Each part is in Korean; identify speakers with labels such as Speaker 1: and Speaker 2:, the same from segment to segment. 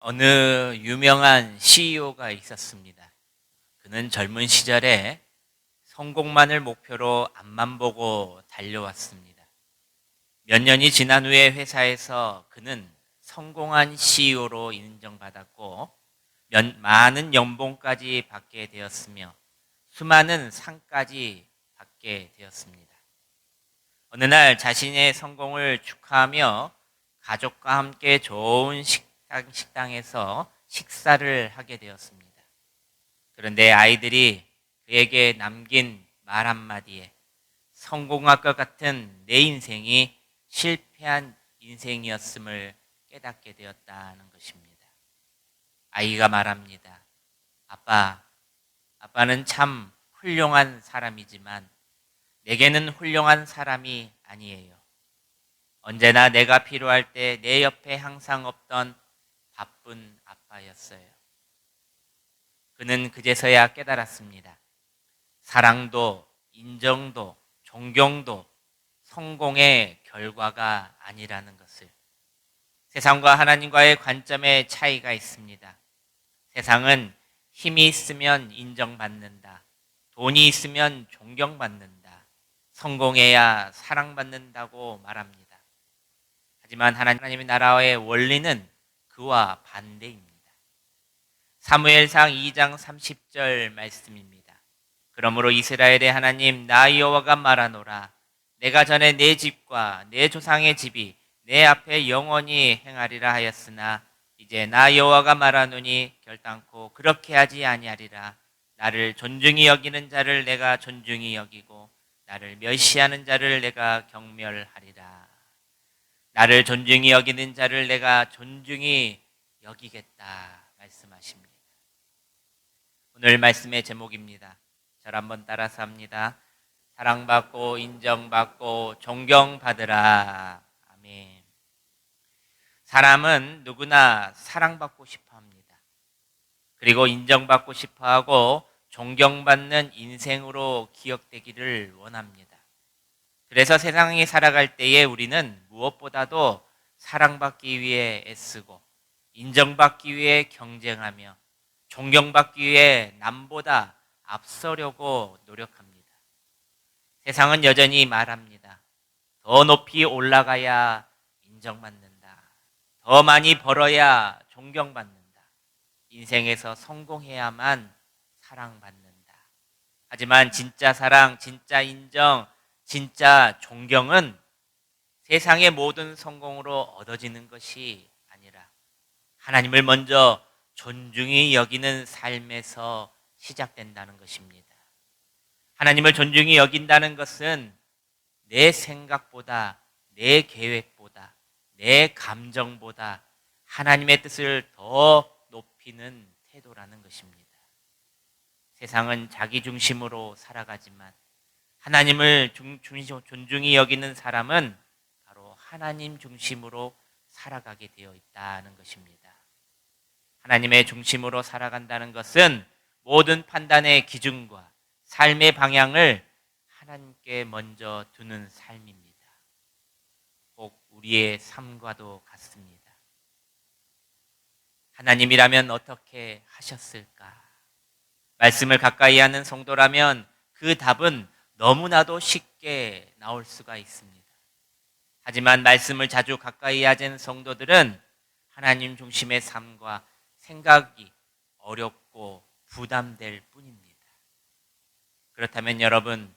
Speaker 1: 어느 유명한 CEO가 있었습니다. 그는 젊은 시절에 성공만을 목표로 앞만 보고 달려왔습니다. 몇 년이 지난 후에 회사에서 그는 성공한 CEO로 인정받았고 많은 연봉까지 받게 되었으며 수많은 상까지 받게 되었습니다. 어느 날 자신의 성공을 축하하며 가족과 함께 좋은 식당에서 식사를 하게 되었습니다. 그런데 아이들이 그에게 남긴 말 한마디에 성공할 것 같은 내 인생이 실패한 인생이었음을 깨닫게 되었다는 것입니다. 아이가 말합니다. 아빠는 참 훌륭한 사람이지만 내게는 훌륭한 사람이 아니에요. 언제나 내가 필요할 때 내 옆에 항상 없던 바쁜 아빠였어요. 그는 그제서야 깨달았습니다. 사랑도, 인정도, 존경도 성공의 결과가 아니라는 것을. 세상과 하나님과의 관점의 차이가 있습니다. 세상은 힘이 있으면 인정받는다. 돈이 있으면 존경받는다. 성공해야 사랑받는다고 말합니다. 하지만 하나님의 나라의 원리는 그와 반대입니다. 사무엘상 2장 30절 말씀입니다. 그러므로 이스라엘의 하나님 나 여호와가 말하노라. 내가 전에 내 집과 내 조상의 집이 내 앞에 영원히 행하리라 하였으나 이제 나 여호와가 말하노니 결단코 그렇게 하지 아니하리라. 나를 존중히 여기는 자를 내가 존중히 여기고 나를 멸시하는 자를 내가 경멸하리라. 나를 존중히 여기는 자를 내가 존중히 여기겠다 말씀하십니다. 오늘 말씀의 제목입니다. 저를 한번 따라서 합니다. 사랑받고 인정받고 존경받으라. 아멘. 사람은 누구나 사랑받고 싶어 합니다. 그리고 인정받고 싶어 하고 존경받는 인생으로 기억되기를 원합니다. 그래서 세상이 살아갈 때에 우리는 무엇보다도 사랑받기 위해 애쓰고 인정받기 위해 경쟁하며 존경받기 위해 남보다 앞서려고 노력합니다. 세상은 여전히 말합니다. 더 높이 올라가야 인정받는다. 더 많이 벌어야 존경받는다. 인생에서 성공해야만 사랑받는다. 하지만 진짜 사랑, 진짜 인정, 진짜 존경은 세상의 모든 성공으로 얻어지는 것이 아니라 하나님을 먼저 존중히 여기는 삶에서 시작된다는 것입니다. 하나님을 존중히 여긴다는 것은 내 생각보다, 내 계획보다, 내 감정보다 하나님의 뜻을 더 높이는 태도라는 것입니다. 세상은 자기 중심으로 살아가지만 하나님을 존중히 여기는 사람은 바로 하나님 중심으로 살아가게 되어 있다는 것입니다. 하나님의 중심으로 살아간다는 것은 모든 판단의 기준과 삶의 방향을 하나님께 먼저 두는 삶입니다. 꼭 우리의 삶과도 같습니다. 하나님이라면 어떻게 하셨을까? 말씀을 가까이 하는 성도라면 그 답은 너무나도 쉽게 나올 수가 있습니다. 하지만 말씀을 자주 가까이 하는 성도들은 하나님 중심의 삶과 생각이 어렵고 부담될 뿐입니다. 그렇다면 여러분,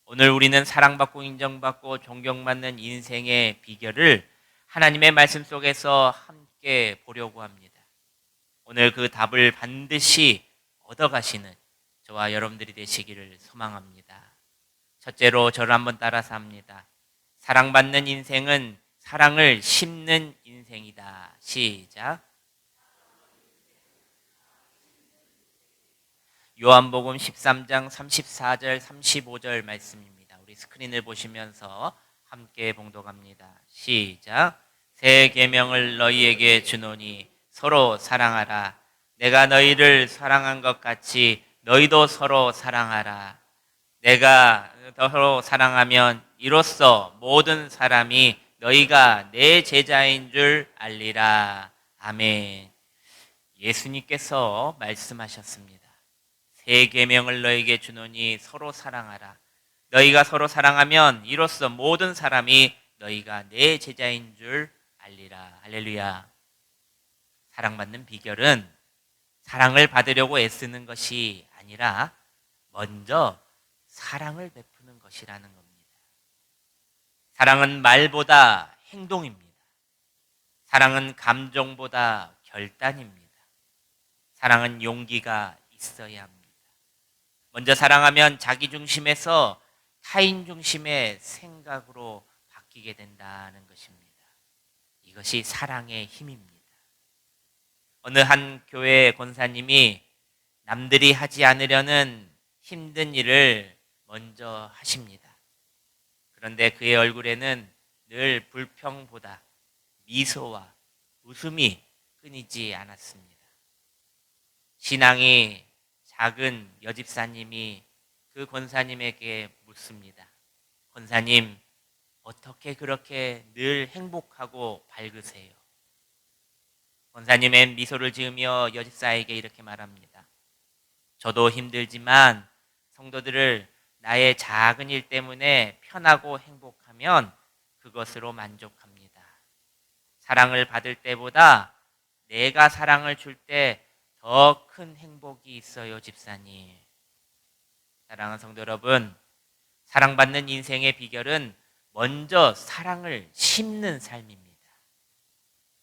Speaker 1: 오늘 우리는 사랑받고 인정받고 존경받는 인생의 비결을 하나님의 말씀 속에서 함께 보려고 합니다. 오늘 그 답을 반드시 얻어가시는 저와 여러분들이 되시기를 소망합니다. 첫째로 저를 한번 따라서 합니다. 사랑받는 인생은 사랑을 심는 인생이다. 시작. 요한복음 13장 34절 35절 말씀입니다. 우리 스크린을 보시면서 함께 봉독합니다. 시작. 새 계명을 너희에게 주노니 서로 사랑하라. 내가 너희를 사랑한 것 같이 너희도 서로 사랑하라. 내가 서로 사랑하면 이로써 모든 사람이 너희가 내 제자인 줄 알리라. 아멘. 예수님께서 말씀하셨습니다. 새 계명을 너에게 주노니 서로 사랑하라. 너희가 서로 사랑하면 이로써 모든 사람이 너희가 내 제자인 줄 알리라. 할렐루야. 사랑받는 비결은 사랑을 받으려고 애쓰는 것이 아니라 먼저 사랑을 베푸는 것이라는 겁니다. 사랑은 말보다 행동입니다. 사랑은 감정보다 결단입니다. 사랑은 용기가 있어야 합니다. 먼저 사랑하면 자기 중심에서 타인 중심의 생각으로 바뀌게 된다는 것입니다. 이것이 사랑의 힘입니다. 어느 한 교회 권사님이 남들이 하지 않으려는 힘든 일을 먼저 하십니다. 그런데 그의 얼굴에는 늘 불평보다 미소와 웃음이 끊이지 않았습니다. 신앙이 작은 여집사님이 그 권사님에게 묻습니다. 권사님, 어떻게 그렇게 늘 행복하고 밝으세요? 권사님은 미소를 지으며 여집사에게 이렇게 말합니다. 저도 힘들지만 성도들을 나의 작은 일 때문에 편하고 행복하면 그것으로 만족합니다. 사랑을 받을 때보다 내가 사랑을 줄 때 더 큰 행복이 있어요, 집사님. 사랑하는 성도 여러분, 사랑받는 인생의 비결은 먼저 사랑을 심는 삶입니다.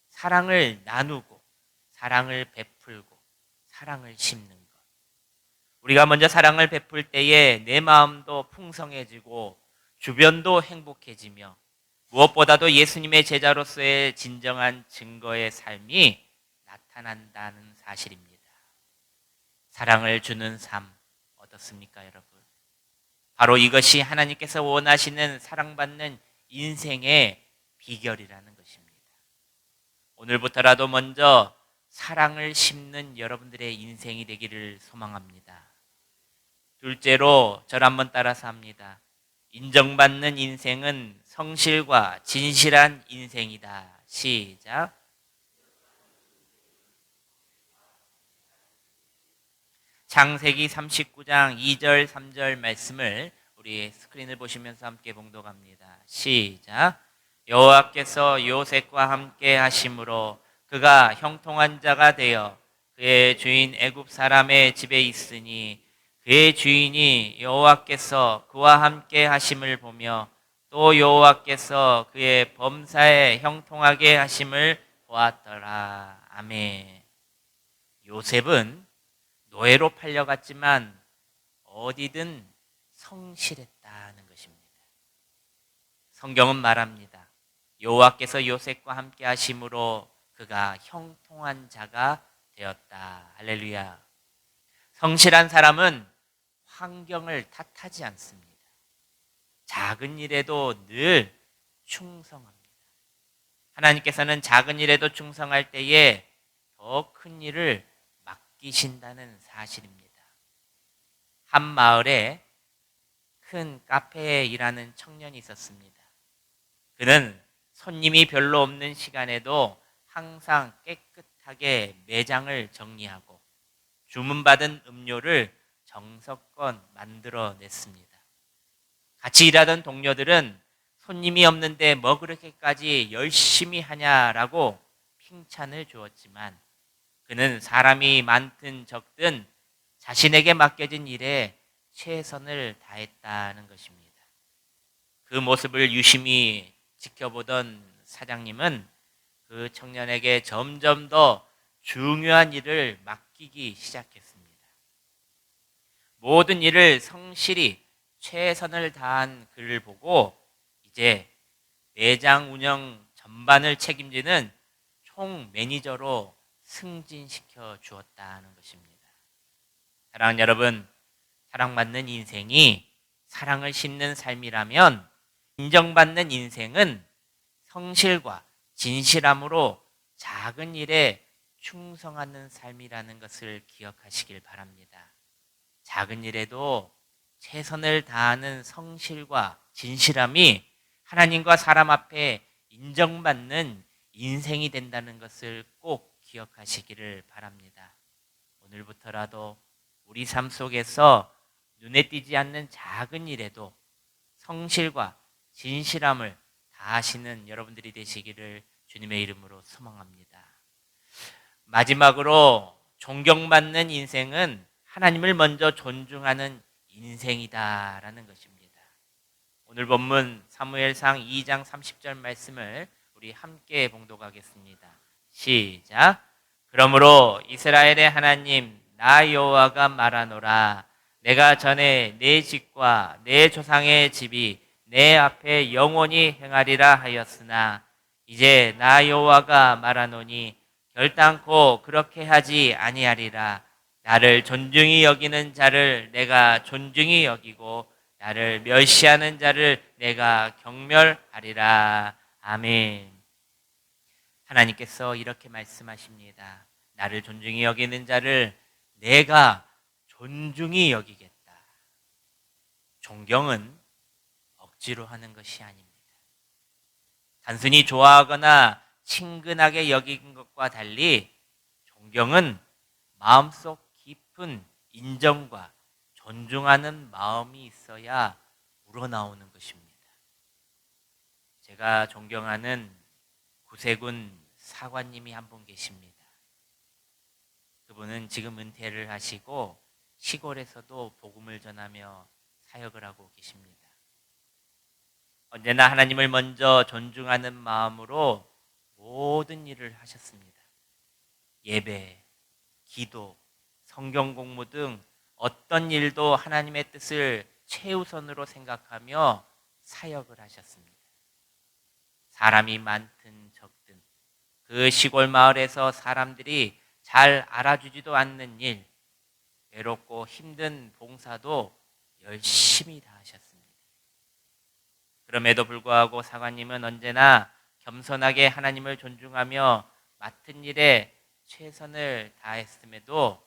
Speaker 1: 사랑을 나누고, 사랑을 베풀고, 사랑을 심는 것. 우리가 먼저 사랑을 베풀 때에 내 마음도 풍성해지고 주변도 행복해지며 무엇보다도 예수님의 제자로서의 진정한 증거의 삶이 나타난다는 사실입니다. 사랑을 주는 삶 어떻습니까, 여러분? 바로 이것이 하나님께서 원하시는 사랑받는 인생의 비결이라는 것입니다. 오늘부터라도 먼저 사랑을 심는 여러분들의 인생이 되기를 소망합니다. 둘째로 저를 한번 따라서 합니다. 인정받는 인생은 성실과 진실한 인생이다. 시작. 창세기 39장 2절 3절 말씀을 우리 스크린을 보시면서 함께 봉독합니다. 시작. 여호와께서 요셉과 함께 하심으로 그가 형통한 자가 되어 그의 주인 애굽 사람의 집에 있으니 그의 주인이 여호와께서 그와 함께 하심을 보며 또 여호와께서 그의 범사에 형통하게 하심을 보았더라. 아멘. 요셉은 노예로 팔려갔지만 어디든 성실했다는 것입니다. 성경은 말합니다. 여호와께서 요셉과 함께 하심으로 그가 형통한 자가 되었다. 할렐루야. 성실한 사람은 환경을 탓하지 않습니다. 작은 일에도 늘 충성합니다. 하나님께서는 작은 일에도 충성할 때에 더 큰 일을 맡기신다는 사실입니다. 한 마을에 큰 카페에 일하는 청년이 있었습니다. 그는 손님이 별로 없는 시간에도 항상 깨끗하게 매장을 정리하고 주문받은 음료를 정성껏 만들어냈습니다. 같이 일하던 동료들은 손님이 없는데 뭐 그렇게까지 열심히 하냐라고 칭찬을 주었지만 그는 사람이 많든 적든 자신에게 맡겨진 일에 최선을 다했다는 것입니다. 그 모습을 유심히 지켜보던 사장님은 그 청년에게 점점 더 중요한 일을 맡기기 시작했습니다. 모든 일을 성실히 최선을 다한 그를 보고 이제 매장 운영 전반을 책임지는 총 매니저로 승진시켜 주었다는 것입니다. 사랑하는 여러분, 사랑받는 인생이 사랑을 심는 삶이라면 인정받는 인생은 성실과 진실함으로 작은 일에 충성하는 삶이라는 것을 기억하시길 바랍니다. 작은 일에도 최선을 다하는 성실과 진실함이 하나님과 사람 앞에 인정받는 인생이 된다는 것을 꼭 기억하시기를 바랍니다. 오늘부터라도 우리 삶 속에서 눈에 띄지 않는 작은 일에도 성실과 진실함을 다하시는 여러분들이 되시기를 주님의 이름으로 소망합니다. 마지막으로 존경받는 인생은 하나님을 먼저 존중하는 인생이다라는 것입니다. 오늘 본문 사무엘상 2장 30절 말씀을 우리 함께 봉독하겠습니다. 시작. 그러므로 이스라엘의 하나님 나 여호와가 말하노라. 내가 전에 내 집과 내 조상의 집이 내 앞에 영원히 행하리라 하였으나 이제 나 여호와가 말하노니 결단코 그렇게 하지 아니하리라. 나를 존중히 여기는 자를 내가 존중히 여기고 나를 멸시하는 자를 내가 경멸하리라. 아멘. 하나님께서 이렇게 말씀하십니다. 나를 존중히 여기는 자를 내가 존중히 여기겠다. 존경은 억지로 하는 것이 아닙니다. 단순히 좋아하거나 친근하게 여기는 것과 달리 존경은 마음속 깊은 인정과 존중하는 마음이 있어야 우러나오는 것입니다. 제가 존경하는 구세군 사관님이 한 분 계십니다. 그분은 지금 은퇴를 하시고 시골에서도 복음을 전하며 사역을 하고 계십니다. 언제나 하나님을 먼저 존중하는 마음으로 모든 일을 하셨습니다. 예배, 기도, 성경 공부 등 어떤 일도 하나님의 뜻을 최우선으로 생각하며 사역을 하셨습니다. 사람이 많든 적든 그 시골 마을에서 사람들이 잘 알아주지도 않는 일, 외롭고 힘든 봉사도 열심히 다 하셨습니다. 그럼에도 불구하고 사관님은 언제나 겸손하게 하나님을 존중하며 맡은 일에 최선을 다했음에도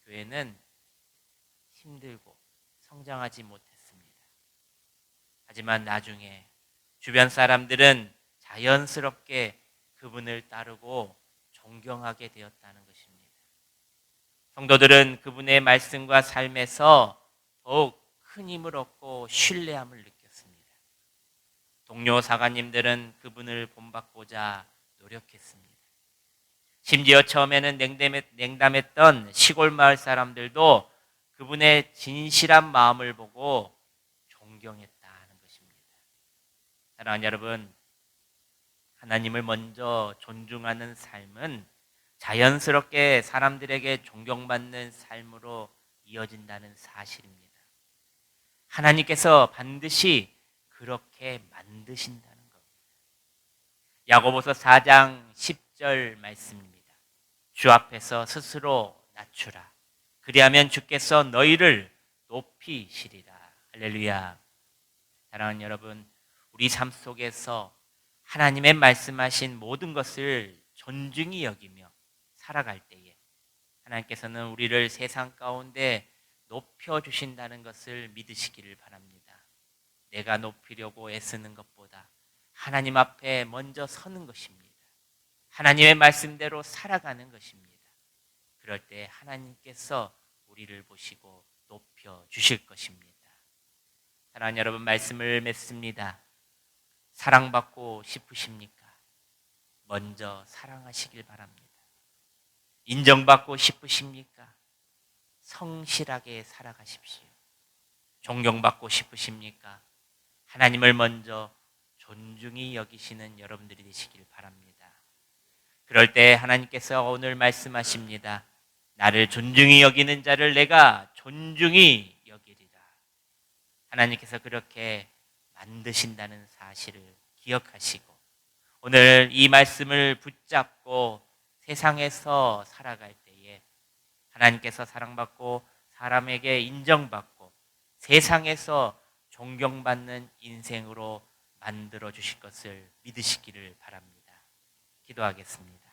Speaker 1: 교회는 힘들고 성장하지 못했습니다. 하지만 나중에 주변 사람들은 자연스럽게 그분을 따르고 존경하게 되었다는 것입니다. 성도들은 그분의 말씀과 삶에서 더욱 큰 힘을 얻고 신뢰함을 느꼈습니다. 동료 사관님들은 그분을 본받고자 노력했습니다. 심지어 처음에는 냉담했던 시골 마을 사람들도 그분의 진실한 마음을 보고 존경했다는 것입니다. 사랑하는 여러분, 하나님을 먼저 존중하는 삶은 자연스럽게 사람들에게 존경받는 삶으로 이어진다는 사실입니다. 하나님께서 반드시 그렇게 만드신다는 겁니다. 야고보서 4장 10절 말씀입니다. 주 앞에서 스스로 낮추라. 그리하면 주께서 너희를 높이시리라. 할렐루야. 사랑하는 여러분, 우리 삶 속에서 하나님의 말씀하신 모든 것을 존중히 여기며 살아갈 때에 하나님께서는 우리를 세상 가운데 높여주신다는 것을 믿으시기를 바랍니다. 내가 높이려고 애쓰는 것보다 하나님 앞에 먼저 서는 것입니다. 하나님의 말씀대로 살아가는 것입니다. 그럴 때 하나님께서 우리를 보시고 높여주실 것입니다. 사랑하는 여러분, 말씀을 맺습니다. 사랑받고 싶으십니까? 먼저 사랑하시길 바랍니다. 인정받고 싶으십니까? 성실하게 살아가십시오. 존경받고 싶으십니까? 하나님을 먼저 존중히 여기시는 여러분들이 되시길 바랍니다. 그럴 때 하나님께서 오늘 말씀하십니다. 나를 존중히 여기는 자를 내가 존중히 여기리라. 하나님께서 그렇게 만드신다는 사실을 기억하시고 오늘 이 말씀을 붙잡고 세상에서 살아갈 때에 하나님께서 사랑받고 사람에게 인정받고 세상에서 존경받는 인생으로 만들어 주실 것을 믿으시기를 바랍니다. 기도하겠습니다.